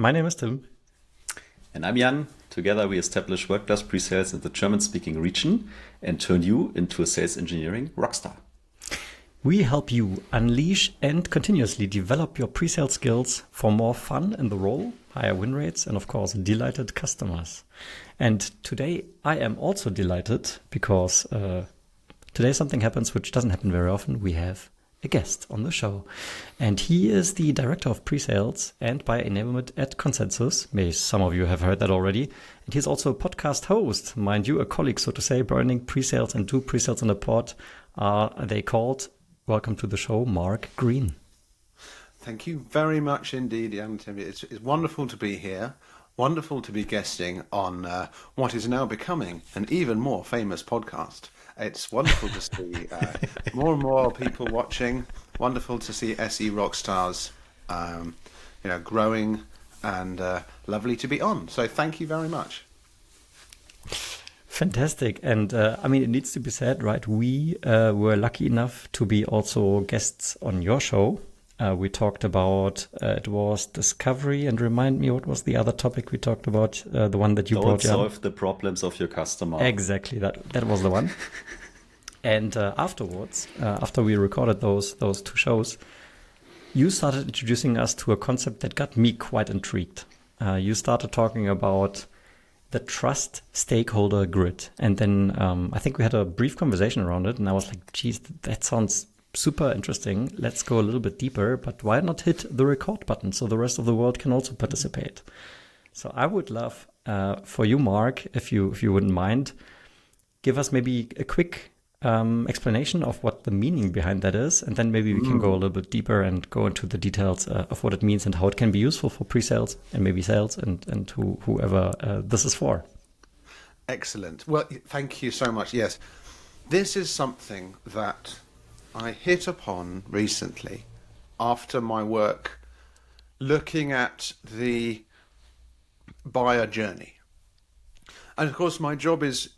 My name is Tim. And I'm Jan. Together we establish world-class pre-sales in the German-speaking region and turn you into a sales engineering rockstar. We help you unleash and continuously develop your pre-sale skills for more fun in the role, higher win rates, and of course, delighted customers. And today I am also delighted because today something happens which doesn't happen very often. We have a guest on the show. And he is the director of pre-sales and buyer enablement at Consensus. Maybe some of you have heard that already. And he's also a podcast host, mind you, a colleague, so to say, burning pre-sales and do pre-sales in a pod. Are they called? Welcome to the show, Mark Green. Thank you very much indeed, Jan. It's wonderful to be here. Wonderful to be guesting on what is now becoming an even more famous podcast. It's wonderful to see more and more people watching. Wonderful to see SE Rockstars, growing, and lovely to be on. So thank you very much. Fantastic. And it needs to be said, right? We were lucky enough to be also guests on your show. We talked about, it was discovery, and remind me, what was the other topic we talked about? The one that you brought in. Solve the problems of your customer. Exactly, that was the one. And afterwards, after we recorded those two shows, you started introducing us to a concept that got me quite intrigued. You started talking about the Trust Stakeholder Grid. And then I think we had a brief conversation around it. And I was like, geez, that sounds super interesting. Let's go a little bit deeper. But why not hit the record button so the rest of the world can also participate? So I would love for you, Mark, if you wouldn't mind, give us maybe a quick explanation of what the meaning behind that is. And then maybe we can go a little bit deeper and go into the details of what it means and how it can be useful for pre-sales and maybe sales and whoever this is for. Excellent. Well, thank you so much. Yes, this is something that I hit upon recently after my work looking at the buyer journey. And of course, my job is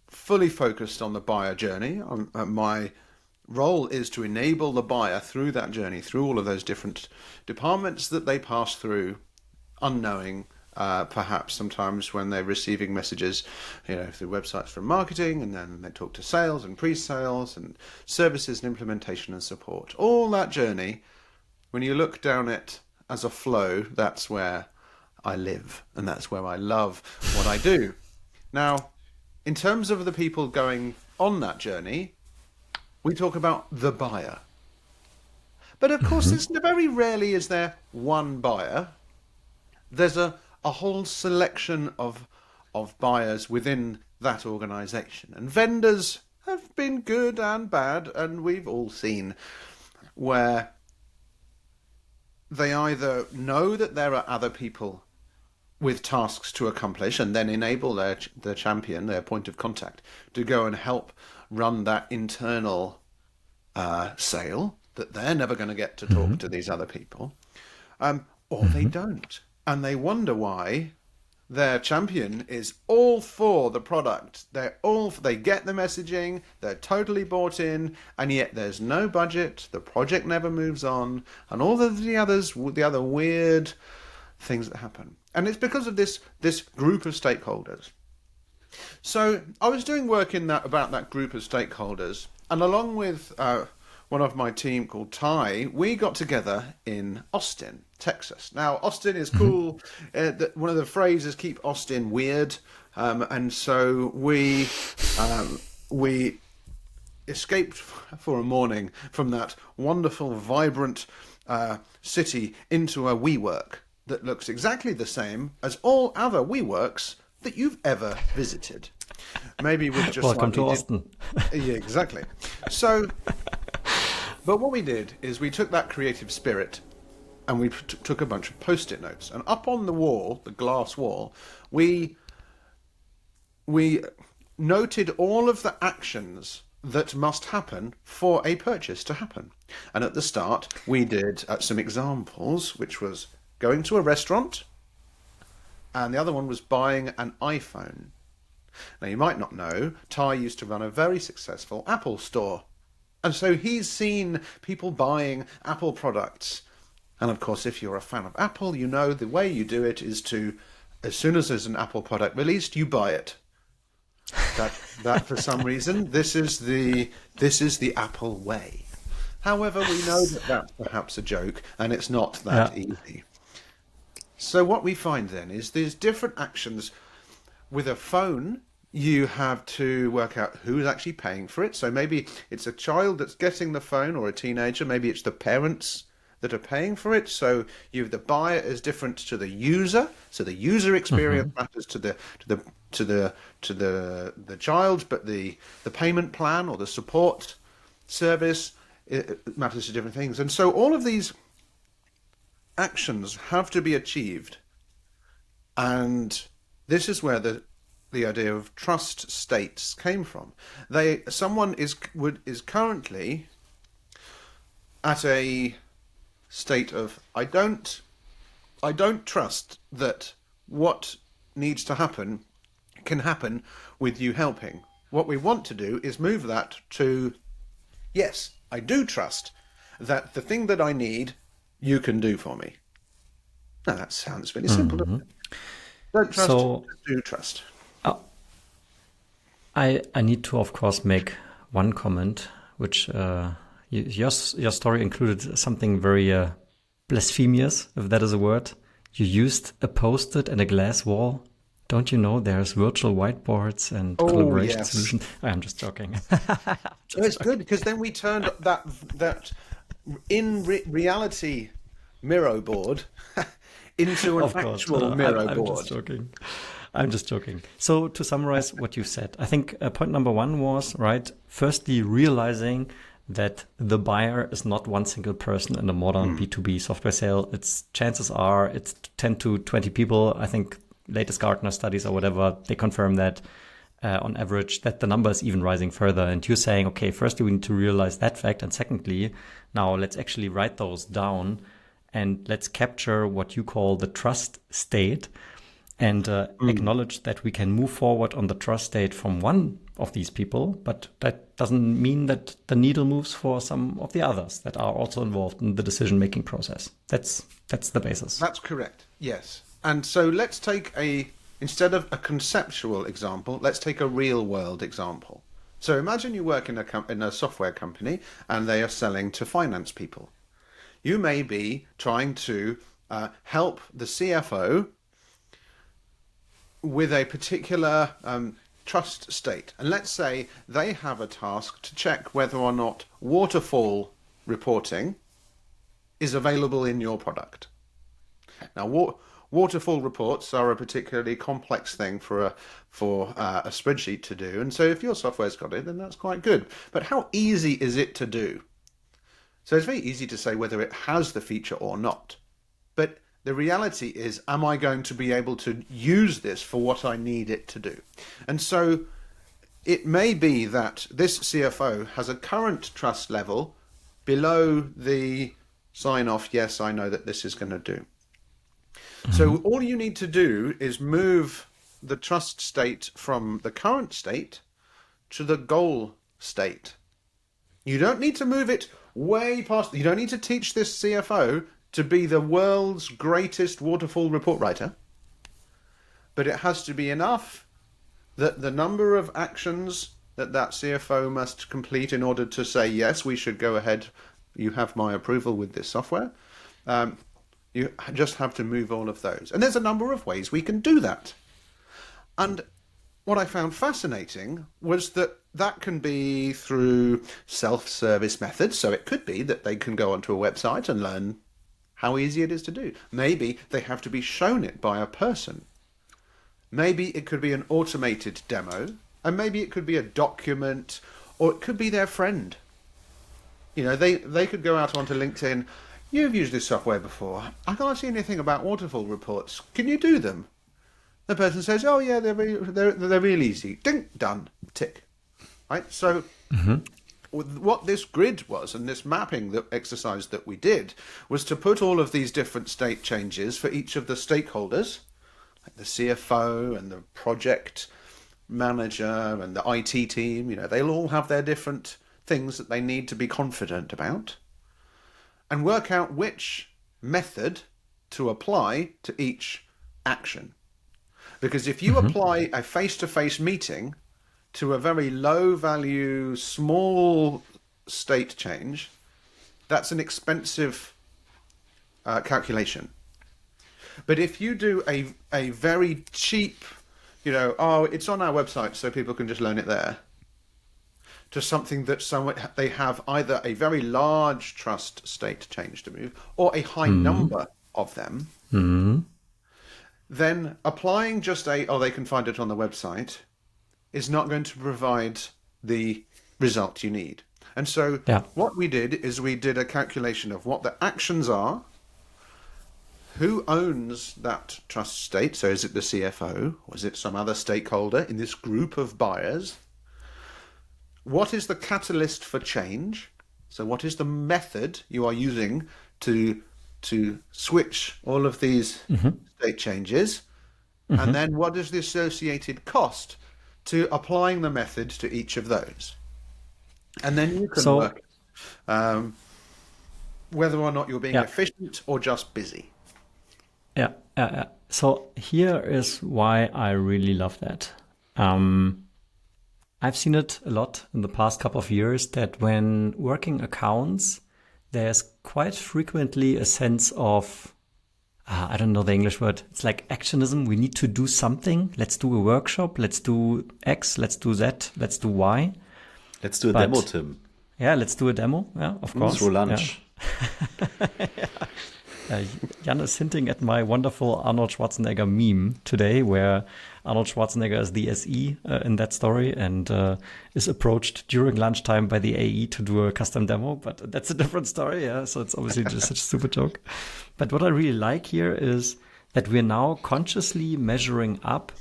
fully focused on the buyer journey. My role is to enable the buyer through that journey, through all of those different departments that they pass through, unknowing, perhaps sometimes when they're receiving messages, through websites from marketing, and then they talk to sales and pre-sales and services and implementation and support. All that journey, when you look down it as a flow, that's where I live, and that's where I love what I do. Now, in terms of the people going on that journey, we talk about the buyer. But of course, it's very rarely is there one buyer. There's a whole selection of buyers within that organization. And vendors have been good and bad, and we've all seen where they either know that there are other people with tasks to accomplish and then enable their champion, their point of contact, to go and help run that internal sale that they're never going to get to talk to these other people, or they don't. And they wonder why their champion is all for the product. They get the messaging, they're totally bought in, and yet there's no budget, the project never moves on, and all of the other weird things that happen. And it's because of this group of stakeholders. So I was doing work about that group of stakeholders, and along with one of my team called Ty, we got together in Austin, Texas. Now, Austin is cool. One of the phrases, keep Austin weird. And so we escaped for a morning from that wonderful, vibrant city into a WeWork that looks exactly the same as all other WeWorks that you've ever visited. Maybe with just welcome to Austin. Yeah, exactly. So, but what we did is we took that creative spirit and we took a bunch of Post-it notes, and up on the wall, the glass wall, we noted all of the actions that must happen for a purchase to happen. And at the start, we did some examples, which was going to a restaurant, and the other one was buying an iPhone. Now, you might not know, Ty used to run a very successful Apple store. And so he's seen people buying Apple products And of course, if you're a fan of Apple, you know the way you do it is to, as soon as there's an Apple product released, you buy it. That for some reason, this is the Apple way. However, we know that that's perhaps a joke, and it's not that easy. So what we find then is there's different actions. With a phone, you have to work out who's actually paying for it. So maybe it's a child that's getting the phone, or a teenager. Maybe it's the parents that are paying for it. So the buyer is different to the user. So the user experience matters to the child, but the payment plan or the support service, it matters to different things. And so all of these actions have to be achieved. And this is where the idea of trust states came from. Someone is currently at a state of I don't trust that what needs to happen can happen with you helping. What we want to do is move that to yes, I do trust that the thing that I need you can do for me. Now that sounds really simple. Doesn't it? Don't trust, do trust. I need to, of course, make one comment, which your story included something very blasphemous, if that is a word. You used a Post-it and a glass wall. Don't you know there's virtual whiteboards and collaboration solutions? I'm just joking. It's good because then we turned that in reality Miro board into an actual Miro board. I'm just joking. So to summarize what you said, I think point number one was, right, firstly, realizing that the buyer is not one single person in a modern B2B software sale. Chances are it's 10 to 20 people. I think latest Gartner studies or whatever, they confirm that on average, that the number is even rising further. And you're saying, okay, firstly, we need to realize that fact. And secondly, now let's actually write those down and let's capture what you call the trust state and acknowledge that we can move forward on the trust state from one of these people, but that doesn't mean that the needle moves for some of the others that are also involved in the decision-making process. That's the basis. That's correct, yes. And so let's take instead of a conceptual example, let's take a real-world example. So imagine you work in a software company and they are selling to finance people. You may be trying to help the CFO with a particular trust state. And let's say they have a task to check whether or not waterfall reporting is available in your product. Now, waterfall reports are a particularly complex thing for a spreadsheet to do. And so if your software's got it, then that's quite good. But how easy is it to do? So it's very easy to say whether it has the feature or not. But the reality is, am I going to be able to use this for what I need it to do? And so it may be that this CFO has a current trust level below the sign off, yes, I know that this is going to do. So all you need to do is move the trust state from the current state to the goal state. You don't need to move it way past. You don't need to teach this CFO to be the world's greatest waterfall report writer. But it has to be enough that the number of actions that CFO must complete in order to say, yes, we should go ahead. You have my approval with this software. You just have to move all of those. And there's a number of ways we can do that. And what I found fascinating was that can be through self-service methods. So it could be that they can go onto a website and learn how easy it is to do. Maybe they have to be shown it by a person. Maybe it could be an automated demo, and maybe it could be a document, or it could be their friend. You know, they could go out onto LinkedIn. You've used this software before. I can't see anything about waterfall reports. Can you do them? The person says, "Oh yeah, they're real easy." Ding, done, tick. Right. So, what this grid was, and this mapping exercise that we did, was to put all of these different state changes for each of the stakeholders, like the CFO and the project manager and the IT team. You know, they'll all have their different things that they need to be confident about, and work out which method to apply to each action. Because if you apply a face-to-face meeting to a very low value, small state change, that's an expensive calculation. But if you do a very cheap, it's on our website so people can just learn it there, to something that they have either a very large trust state change to move or a high number of them, then applying just they can find it on the website is not going to provide the result you need. And so what we did is we did a calculation of what the actions are, who owns that trust state. So is it the CFO or is it some other stakeholder in this group of buyers? What is the catalyst for change? So what is the method you are using to switch all of these state changes? And then what is the associated cost to applying the method to each of those? And then you can work whether or not you're being efficient or just busy. Yeah. So here is why I really love that. I've seen it a lot in the past couple of years that when working accounts, there's quite frequently a sense of, I don't know the English word, it's like actionism. We need to do something. Let's do a workshop. Let's do X. Let's do Z. Let's do Y. Let's do a demo, Tim. Yeah, let's do a demo. Yeah, of course. Through lunch. Jan is hinting at my wonderful Arnold Schwarzenegger meme today, where Arnold Schwarzenegger is the SE in that story and is approached during lunchtime by the AE to do a custom demo. But that's a different story. Yeah, so it's obviously just such a stupid joke. But what I really like here is that we're now consciously measuring up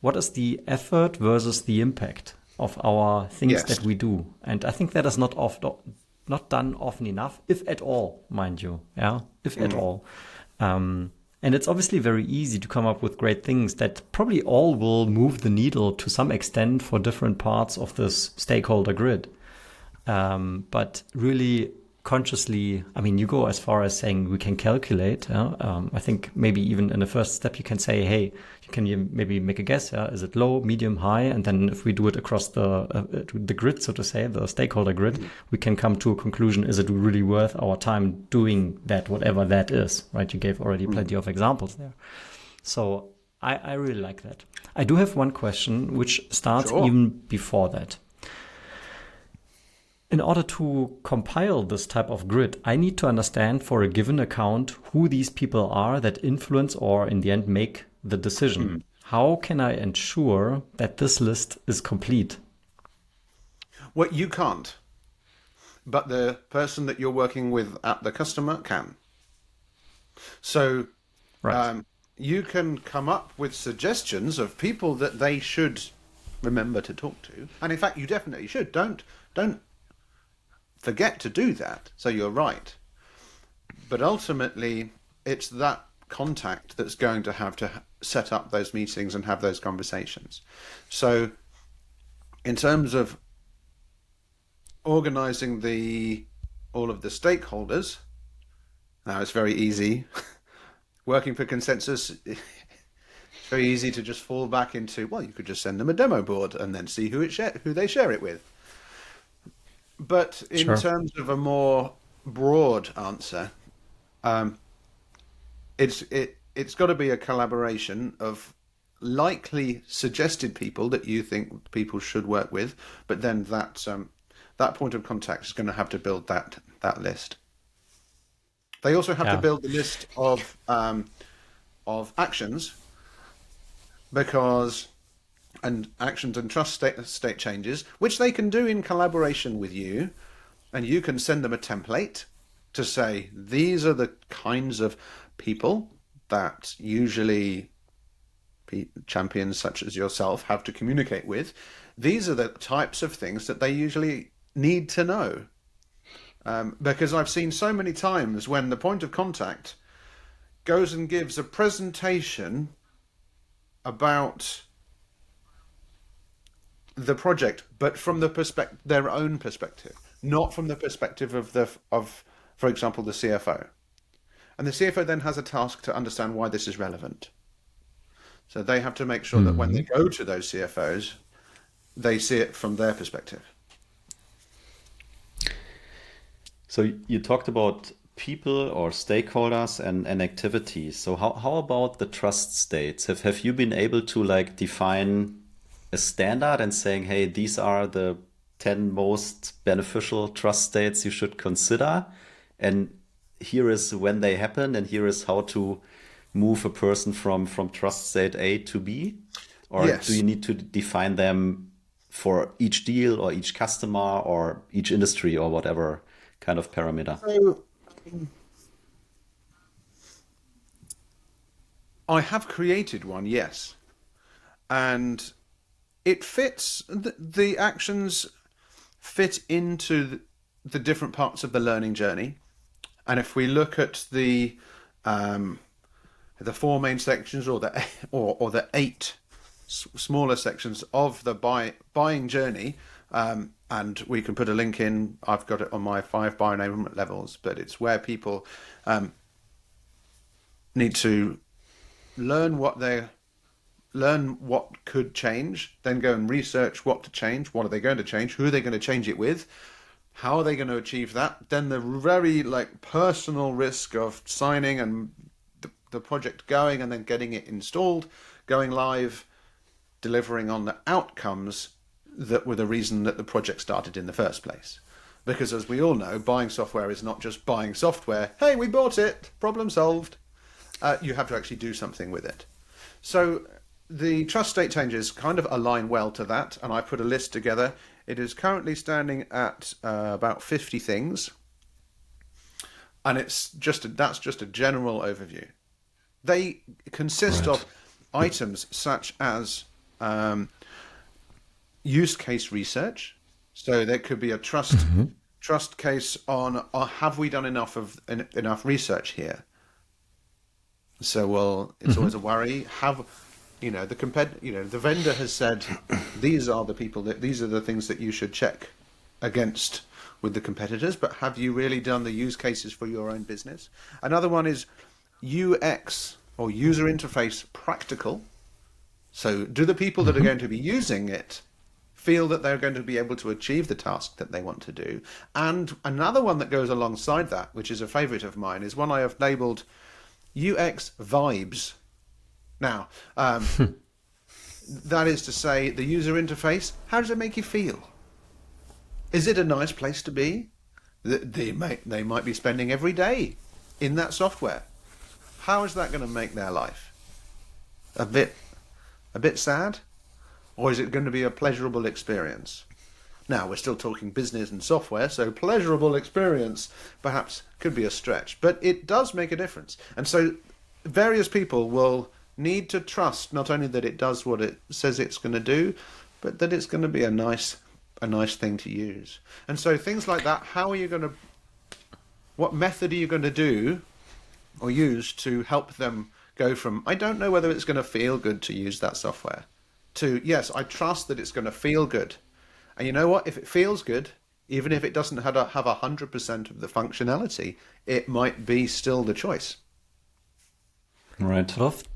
what is the effort versus the impact of our things that we do. And I think that is not done often enough, if at all, mind you. Yeah, if at all. And it's obviously very easy to come up with great things that probably all will move the needle to some extent for different parts of this stakeholder grid. But really consciously, I mean, you go as far as saying we can calculate. I think maybe even in the first step, you can say, hey, can you maybe make a guess? Is it low, medium, high? And then if we do it across the grid, so to say, the stakeholder grid, we can come to a conclusion. Is it really worth our time doing that, whatever that is, right? You gave already plenty of examples there. So I really like that. I do have one question, which starts even before that. In order to compile this type of grid, I need to understand for a given account who these people are that influence or in the end make the decision. How can I ensure that this list is complete? Well, you can't, but the person that you're working with at the customer can. So you can come up with suggestions of people that they should remember to talk to. And in fact, you definitely should. Don't forget to do that. So you're right. But ultimately, it's that contact that's going to have to set up those meetings and have those conversations. So in terms of organizing all of the stakeholders, now it's very easy. Working for consensus, it's very easy to just fall back into, well, you could just send them a demo board and then see who they share it with. But in terms of a more broad answer, it's got to be a collaboration of likely suggested people that you think people should work with, but then that point of contact is going to have to build that list. They also have to build the list of actions, and actions and trust state changes, which they can do in collaboration with you, and you can send them a template to say, these are the kinds of people that usually champions such as yourself have to communicate with. These are the types of things that they usually need to know. Because I've seen so many times when the point of contact goes and gives a presentation about the project, but from their own perspective, not from the perspective of for example, the CFO. And the CFO then has a task to understand why this is relevant. So they have to make sure that when they go to those CFOs, they see it from their perspective. So you talked about people or stakeholders and activities. So how about the trust states? Have you been able to like define a standard and saying, hey, these are the 10 most beneficial trust states you should consider, and here is when they happen, and here is how to move a person from trust state A to B? Or Yes. do you need to define them for each deal or each customer or each industry or whatever kind of parameter? So I have created one, yes. And it fits, the actions fit into the different parts of the learning journey. And if we look at the 4 main sections or the 8 smaller sections of the buying journey, and we can put a link in. I've got it on my 5 buyer enablement levels, but it's where people need to learn what could change, then go and research what to change, what are they going to change, who are they going to change it with, how are they going to achieve that, then the very personal risk of signing and the project going and then getting it installed, going live, delivering on the outcomes that were the reason that the project started in the first place. Because as we all know, buying software is not just buying software. Hey, we bought it, problem solved. You have to actually do something with it. So the trust state changes kind of align well to that, and I put a list together. It is currently standing at about 50 things, and that's just a general overview. They consist of items such as use case research. So there could be a trust case on have we done enough research here? So it's always a worry. The vendor has said these are the things that you should check against with the competitors, but have you really done the use cases for your own business? Another one is UX or user interface practical. So do the people that are going to be using it feel that they're going to be able to achieve the task that they want to do? And another one that goes alongside that, which is a favorite of mine, is one I have labeled UX vibes. Now, that is to say, the user interface, how does it make you feel? Is it a nice place to be? They might be spending every day in that software. How is that going to make their life? A bit sad? Or is it going to be a pleasurable experience? Now, we're still talking business and software, so pleasurable experience perhaps could be a stretch, but it does make a difference. And so various people will need to trust not only that it does what it says it's going to do, but that it's going to be a nice thing to use. And so things like that, what method are you going to do or use to help them go from, I don't know whether it's going to feel good to use that software, to, yes, I trust that it's going to feel good. And you know what? If it feels good, even if it doesn't have 100% of the functionality, it might be still the choice. Right.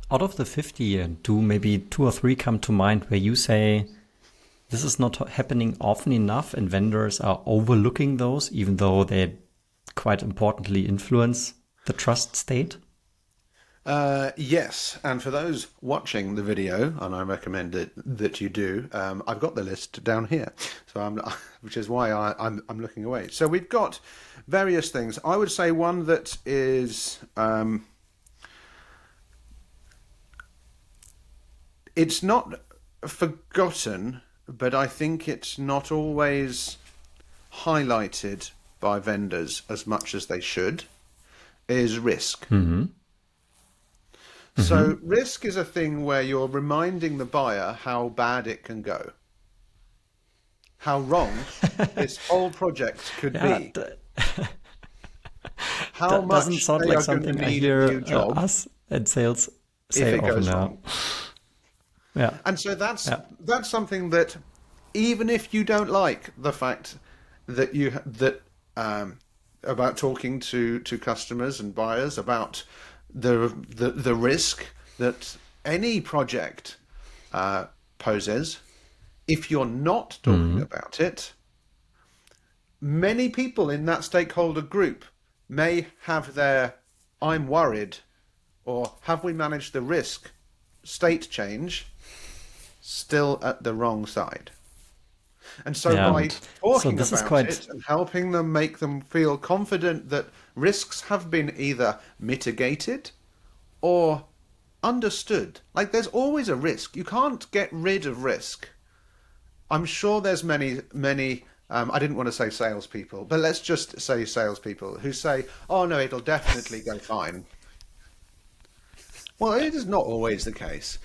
Out of the 50, do maybe 2 or 3 come to mind where you say this is not happening often enough and vendors are overlooking those, even though they quite importantly influence the trust state? Yes, and for those watching the video, and I recommend that you do, I've got the list down here, so which is why I'm looking away. So we've got various things. I would say one that is it's not forgotten, but I think it's not always highlighted by vendors as much as they should, is risk. Mm-hmm. So risk is a thing where you're reminding the buyer how bad it can go, how wrong this whole project could be, how much doesn't sound they like are something going to I need hear a new job us and sales if say it often goes now. wrong. Yeah, And so that's something that even if you don't like the fact that about talking to customers and buyers about the risk that any project poses. If you're not talking about it, many people in that stakeholder group may have their "I'm worried" or "have we managed the risk" state change still at the wrong side. And so Yeah. by So talking this is about quite it and helping them make them feel confident that risks have been either mitigated or understood. Like there's always a risk. You can't get rid of risk. I'm sure there's many, I didn't want to say salespeople, but let's just say salespeople who say, oh no, it'll definitely go fine. Well, it is not always the case.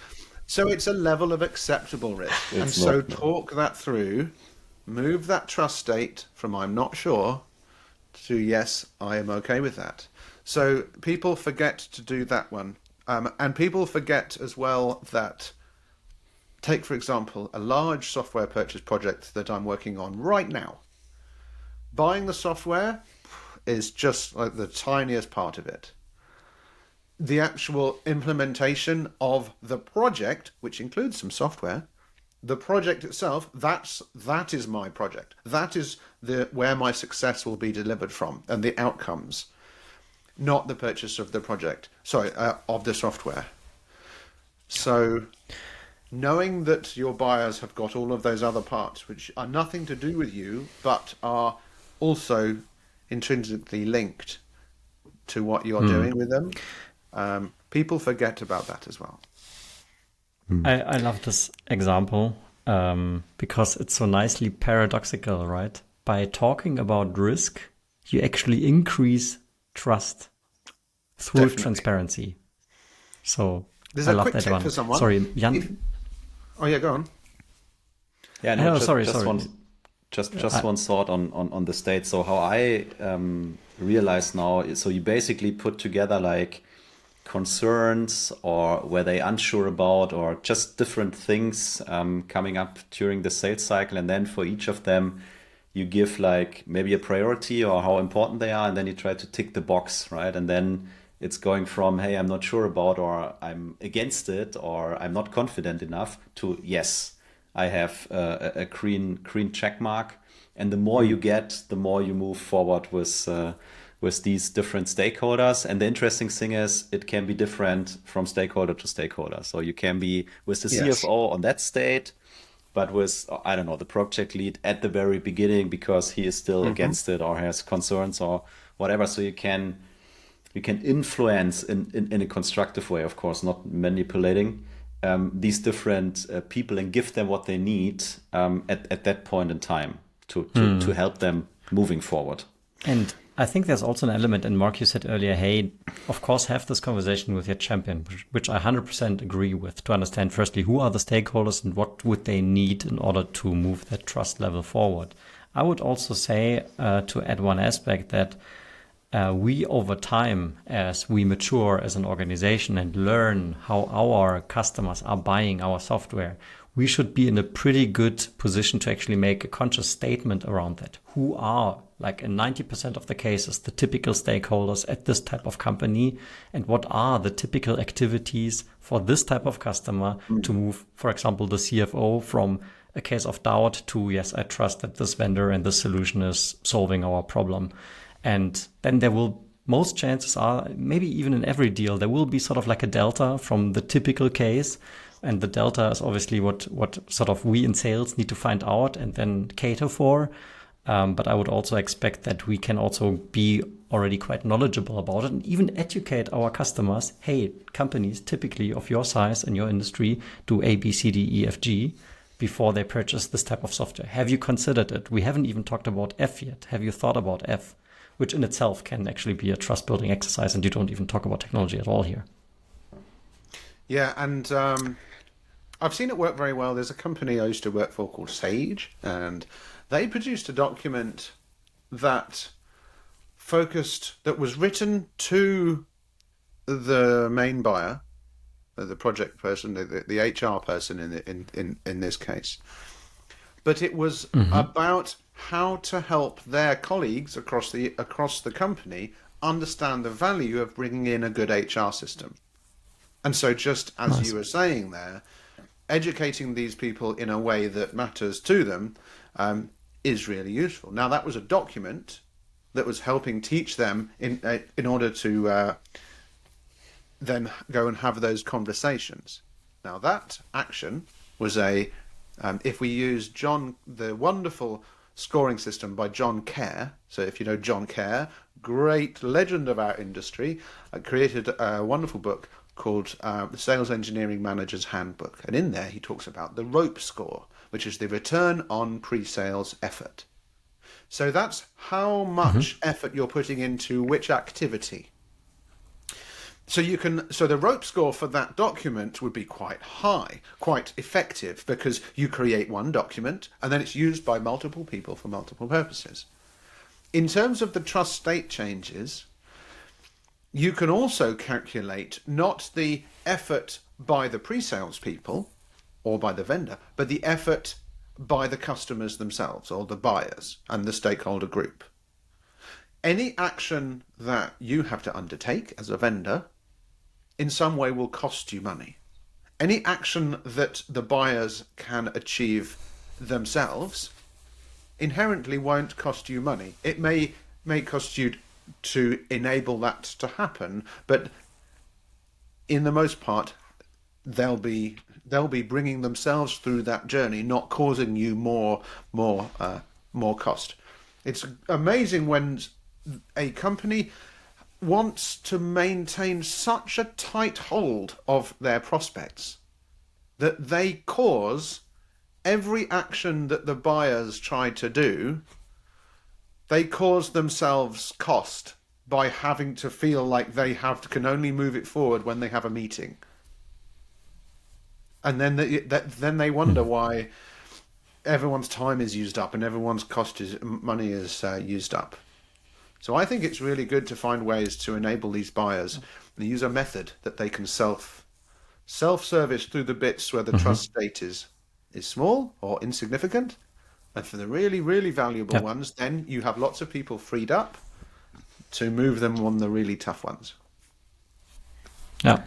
So it's a level of acceptable risk. And It's so not. talk that through, move that trust state from I'm not sure to yes, I am okay with that. So people forget to do that one. And people forget as well that, take for example, a large software purchase project that I'm working on right now. Buying the software is just like the tiniest part of it. The actual implementation of the project, which includes some software, the project itself, that is my project. That is where my success will be delivered from and the outcomes, not the purchase of the project. Sorry, of the software. So knowing that your buyers have got all of those other parts, which are nothing to do with you, but are also intrinsically linked to what you're doing with them, people forget about that as well. I love this example because it's so nicely paradoxical, right? By talking about risk, you actually increase trust through Definitely. transparency. So There's I a love quick that tip one. for someone. Sorry, Jan. Oh yeah, go on. Yeah, Oh, sorry. Just one thought on the state. So how I realize now is, so you basically put together like concerns or were they unsure about or just different things coming up during the sales cycle, and then for each of them you give like maybe a priority or how important they are, and then you try to tick the box, right? And then it's going from, hey, I'm not sure about, or I'm against it, or I'm not confident enough, to yes, I have a green check mark. And the more you get, the more you move forward with these different stakeholders. And the interesting thing is it can be different from stakeholder to stakeholder. So you can be with the Yes. CFO on that state, but with, I don't know, the project lead at the very beginning because he is still against it or has concerns or whatever. So you can influence in a constructive way, of course, not manipulating these different people and give them what they need at that point in time to help them moving forward. And I think there's also an element, and Mark, you said earlier, hey, of course, have this conversation with your champion, which I 100% agree with, to understand firstly, who are the stakeholders and what would they need in order to move that trust level forward. I would also say, to add one aspect, that we over time, as we mature as an organization and learn how our customers are buying our software, we should be in a pretty good position to actually make a conscious statement around that. Who are, like in 90% of the cases, the typical stakeholders at this type of company, and what are the typical activities for this type of customer to move, for example, the CFO from a case of doubt to, yes, I trust that this vendor and this solution is solving our problem. And then there will, most chances are, maybe even in every deal, there will be sort of like a delta from the typical case. And the delta is obviously what sort of we in sales need to find out and then cater for. But I would also expect that we can also be already quite knowledgeable about it and even educate our customers. Hey, companies typically of your size and your industry do A, B, C, D, E, F, G before they purchase this type of software. Have you considered it? We haven't even talked about F yet. Have you thought about F? Which in itself can actually be a trust building exercise, and you don't even talk about technology at all here. Yeah, and I've seen it work very well. There's a company I used to work for called Sage, and they produced a document that that was written to the main buyer, the project person, the HR person in this case. But it was about how to help their colleagues across the company understand the value of bringing in a good HR system. And so, just as Nice. you were saying there, educating these people in a way that matters to them is really useful. Now, that was a document that was helping teach them in order to then go and have those conversations. Now, that action was if we use the wonderful scoring system by John Kerr. So if you know John Kerr, great legend of our industry, created a wonderful book called The Sales Engineering Manager's Handbook. And in there he talks about the ROPE score, which is the return on pre-sales effort. So that's how much effort you're putting into which activity. So the ROPE score for that document would be quite high, quite effective, because you create one document and then it's used by multiple people for multiple purposes. In terms of the trust state changes, you can also calculate not the effort by the pre-sales people or by the vendor, but the effort by the customers themselves or the buyers and the stakeholder group. Any action that you have to undertake as a vendor in some way will cost you money. Any action that the buyers can achieve themselves inherently won't cost you money. It may cost you to enable that to happen, but in the most part, they'll be bringing themselves through that journey, not causing you more cost. It's amazing when a company wants to maintain such a tight hold of their prospects that they cause every action that the buyers try to do, they cause themselves cost by having to feel like they can only move it forward when they have a meeting. And then they wonder why everyone's time is used up and everyone's money is used up. So I think it's really good to find ways to enable these buyers and use a method that they can self-service through the bits where the trust state is small or insignificant. And for the really, really valuable ones, then you have lots of people freed up to move them on the really tough ones. Yeah.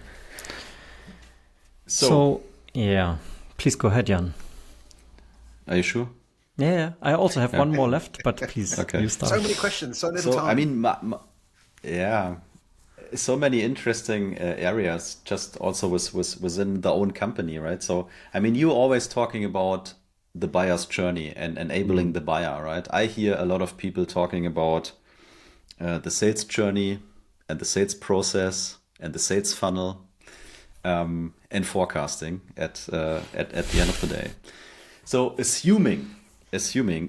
So yeah, please go ahead, Jan. are you sure? Yeah, I also have one more left, but please, Okay. you start. So many questions, so little So time. I mean, yeah, so many interesting areas just also within the own company, right? So I mean, you always talking about the buyer's journey and enabling the buyer, right? I hear a lot of people talking about the sales journey and the sales process and the sales funnel and forecasting at the end of the day. So assuming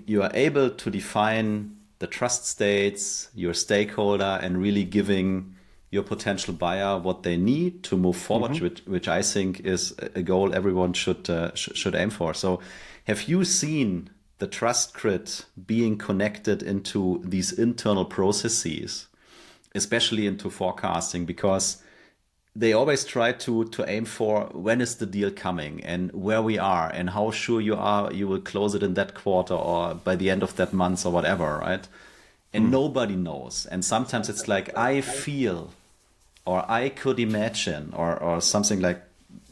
you are able to define the trust states, your stakeholder, and really giving your potential buyer what they need to move forward, which I think is a goal everyone should aim for. So have you seen the trust grid being connected into these internal processes, especially into forecasting? Because they always try to aim for when is the deal coming and where we are and how sure you are you will close it in that quarter or by the end of that month or whatever, right? And nobody knows. And sometimes it's like, I feel, or I could imagine, or something like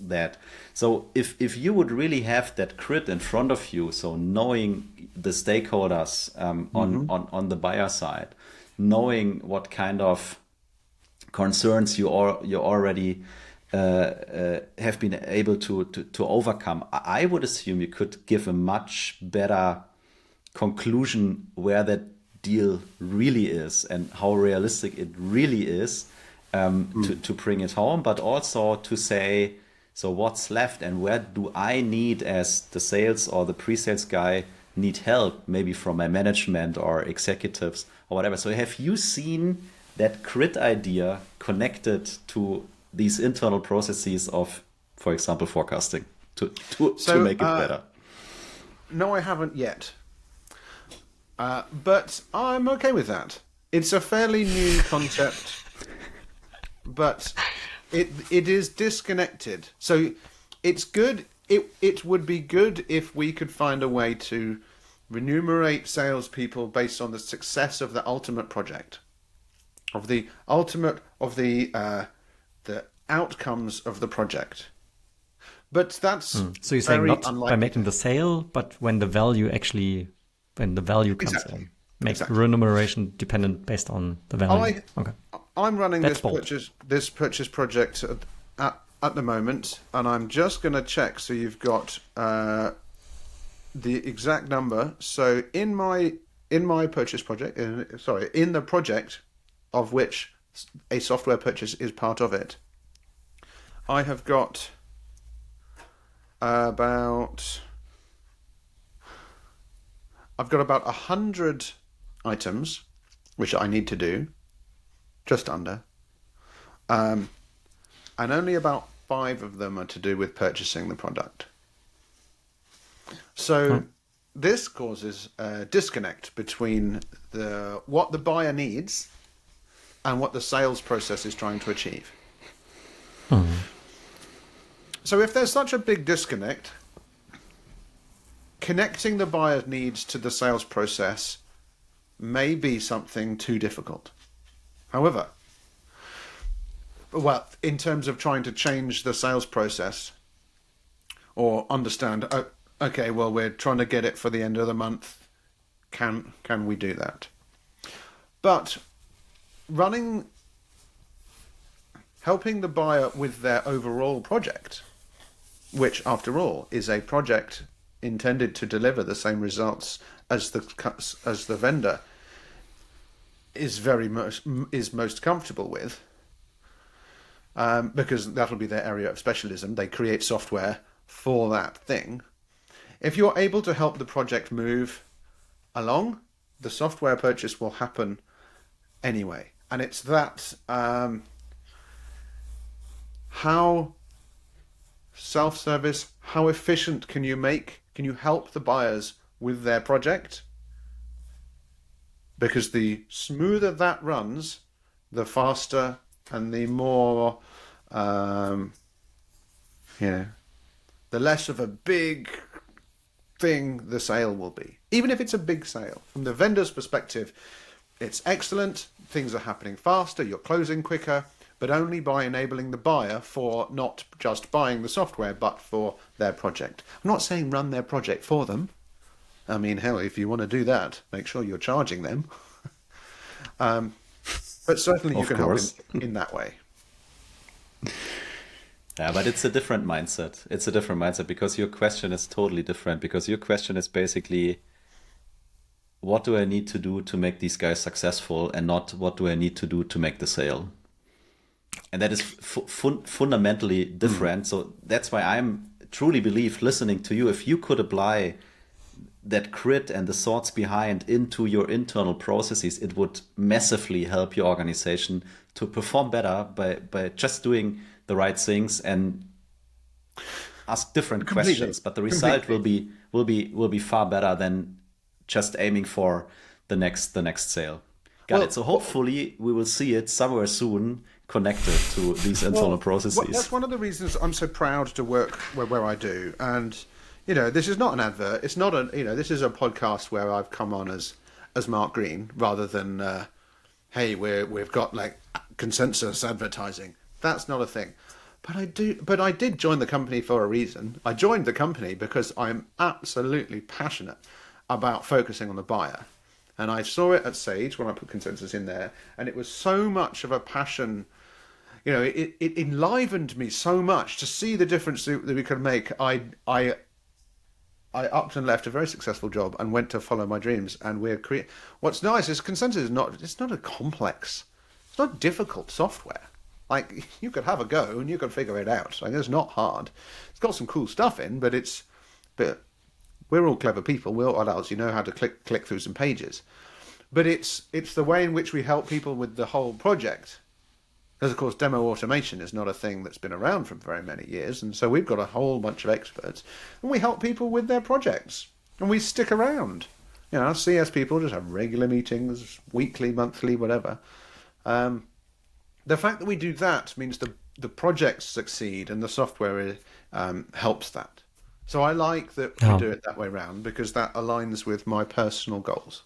that. So if you would really have that grid in front of you, so knowing the stakeholders on the buyer side, knowing what kind of concerns you already have been able to overcome, I would assume you could give a much better conclusion where that deal really is and how realistic it really is to bring it home, but also to say, so what's left and where do I need, as the sales or the pre-sales guy, need help, maybe from my management or executives or whatever. So have you seen that grid idea connected to these internal processes of, for example, forecasting to make it better? No, I haven't yet. But I'm okay with that. It's a fairly new concept, but it is disconnected. So it's good. It would be good if we could find a way to remunerate salespeople based on the success of the ultimate project, of the outcomes of the project. But that's So you're saying very not unlikely. by making the sale, but when the value comes Exactly. in. Make Exactly. remuneration dependent based on the value. Okay. I'm running That's bold. this purchase project at the moment, and I'm just going to check. So you've got the exact number. So in my purchase project, in the project of which a software purchase is part of it, I have got about 100 items which I need to do, just under, and only about 5 of them are to do with purchasing the product. So this causes a disconnect between what the buyer needs and what the sales process is trying to achieve. So if there's such a big disconnect, connecting the buyer's needs to the sales process may be something too difficult. However, well, in terms of trying to change the sales process or understand, okay, well, we're trying to get it for the end of the month, can we do that? But helping the buyer with their overall project, which after all is a project intended to deliver the same results as the vendor is most comfortable with, because that'll be their area of specialism. They create software for that thing. If you're able to help the project move along, the software purchase will happen anyway. And it's that how self-service, how efficient can you help the buyers with their project? Because the smoother that runs, the faster and the more, the less of a big thing the sale will be. Even if it's a big sale. From the vendor's perspective, it's excellent, things are happening faster, you're closing quicker, but only by enabling the buyer for not just buying the software, but for their project. I'm not saying run their project for them. I mean, hell, if you want to do that, make sure you're charging them. But certainly you can help in that way. Yeah, but it's a different mindset. It's a different mindset because your question is totally different. Because your question is basically, what do I need to do to make these guys successful, and not what do I need to do to make the sale? And that is fundamentally different. So that's why I'm truly believe, listening to you, if you could apply that grit and the thoughts behind into your internal processes, it would massively help your organization to perform better by just doing the right things and ask different questions. But the result will be far better than just aiming for the next sale. Got it. So hopefully we will see it somewhere soon connected to these internal processes. That's one of the reasons I'm so proud to work where I do. And this is not an advert. It's not this is a podcast where I've come on as Mark Green rather than hey, we've got like consensus advertising. That's not a thing. But I did join the company for a reason. I joined the company because I'm absolutely passionate about focusing on the buyer. And I saw it at Sage when I put consensus in there, and it was so much of a passion. It enlivened me so much to see the difference that we could make. I upped and left a very successful job and went to follow my dreams. And what's nice is consensus it's not a complex, it's not difficult software. Like, you could have a go and you could figure it out. Like, it's not hard. It's got some cool stuff in, but we're all clever people. We're all adults. You know how to click through some pages. But it's the way in which we help people with the whole project. Because, of course, demo automation is not a thing that's been around for very many years. And so we've got a whole bunch of experts. And we help people with their projects. And we stick around. Our CS people just have regular meetings, weekly, monthly, whatever. The fact that we do that means the projects succeed, and the software helps that. So I like that we do it that way round because that aligns with my personal goals.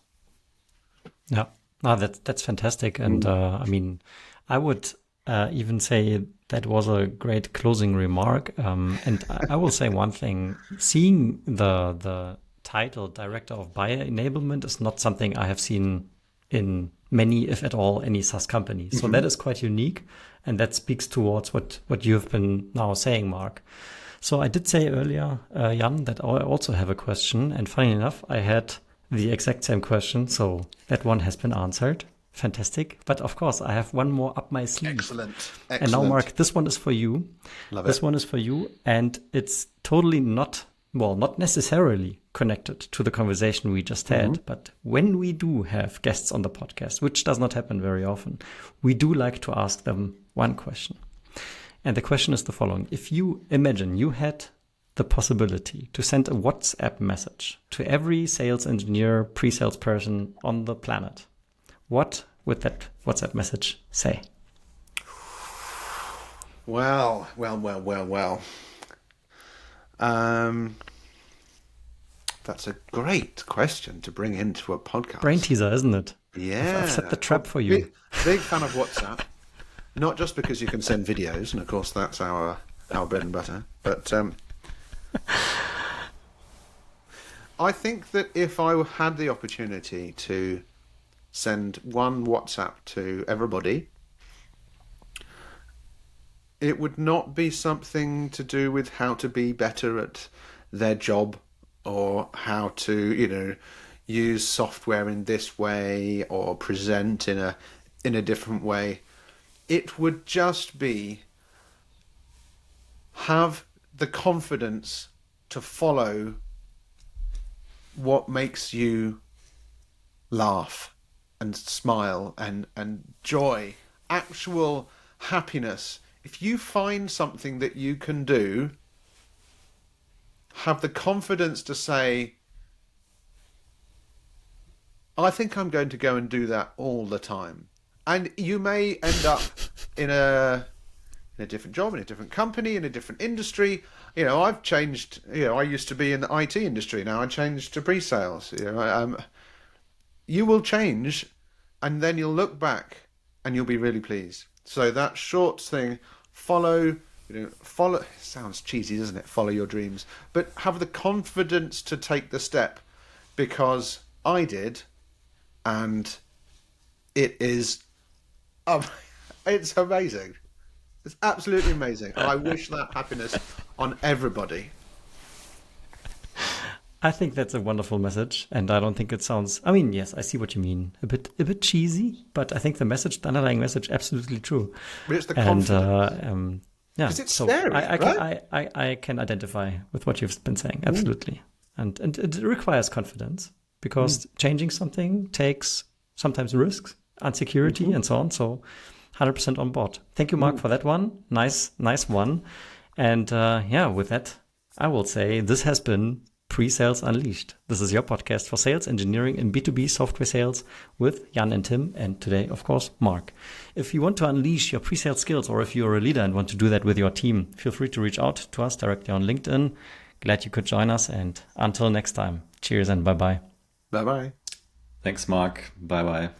Yeah, no, that's fantastic. And I mean, I would even say that was a great closing remark. And I will say one thing: seeing the title Director of Buyer Enablement is not something I have seen in many, if at all, any SaaS company. So that is quite unique, and that speaks towards what you have been now saying, Mark. So I did say earlier, Jan, that I also have a question, and funny enough, I had the exact same question, so that one has been answered. Fantastic. But of course, I have one more up my sleeve. Excellent. And now, Mark, this one is for you. This one is for you, and it's totally not necessarily connected to the conversation we just had. But when we do have guests on the podcast, which does not happen very often, we do like to ask them one question. And the question is the following. If you imagine you had the possibility to send a WhatsApp message to every sales engineer, pre-sales person on the planet, what would that WhatsApp message say? Well. That's a great question to bring into a podcast. Brain teaser, isn't it? Yeah. I've set the trap for you. Big fan of WhatsApp. Not just because you can send videos, and of course that's our bread and butter, but I think that if I had the opportunity to send one WhatsApp to everybody, it would not be something to do with how to be better at their job or how to, use software in this way or present in a different way. It would just be have the confidence to follow what makes you laugh and smile and joy, actual happiness. If you find something that you can do, have the confidence to say, I think I'm going to go and do that all the time. And you may end up in a different job, in a different company, in a different industry. I've changed. I used to be in the IT industry. Now I changed to pre-sales. You will change, and then you'll look back, and you'll be really pleased. So that short thing, follow. Follow. Sounds cheesy, doesn't it? Follow your dreams, but have the confidence to take the step, because I did, and it is. It's amazing. It's absolutely amazing. I wish that happiness on everybody. I think that's a wonderful message, and I don't think it sounds. I mean, yes, I see what you mean. A bit cheesy, but I think the underlying message, absolutely true. But it's the confidence. Yeah. Because it's scary, right? I can identify with what you've been saying, absolutely, and it requires confidence because changing something takes sometimes risks, insecurity, and so on. So, 100% on board. Thank you, Mark, for that one. Nice one. And with that, I will say this has been Pre-Sales Unleashed. This is your podcast for sales engineering and B2B software sales with Jan and Tim, and today, of course, Mark. If you want to unleash your pre-sales skills, or if you're a leader and want to do that with your team, feel free to reach out to us directly on LinkedIn. Glad you could join us, and until next time, cheers and bye-bye. Bye-bye. Thanks, Mark. Bye-bye.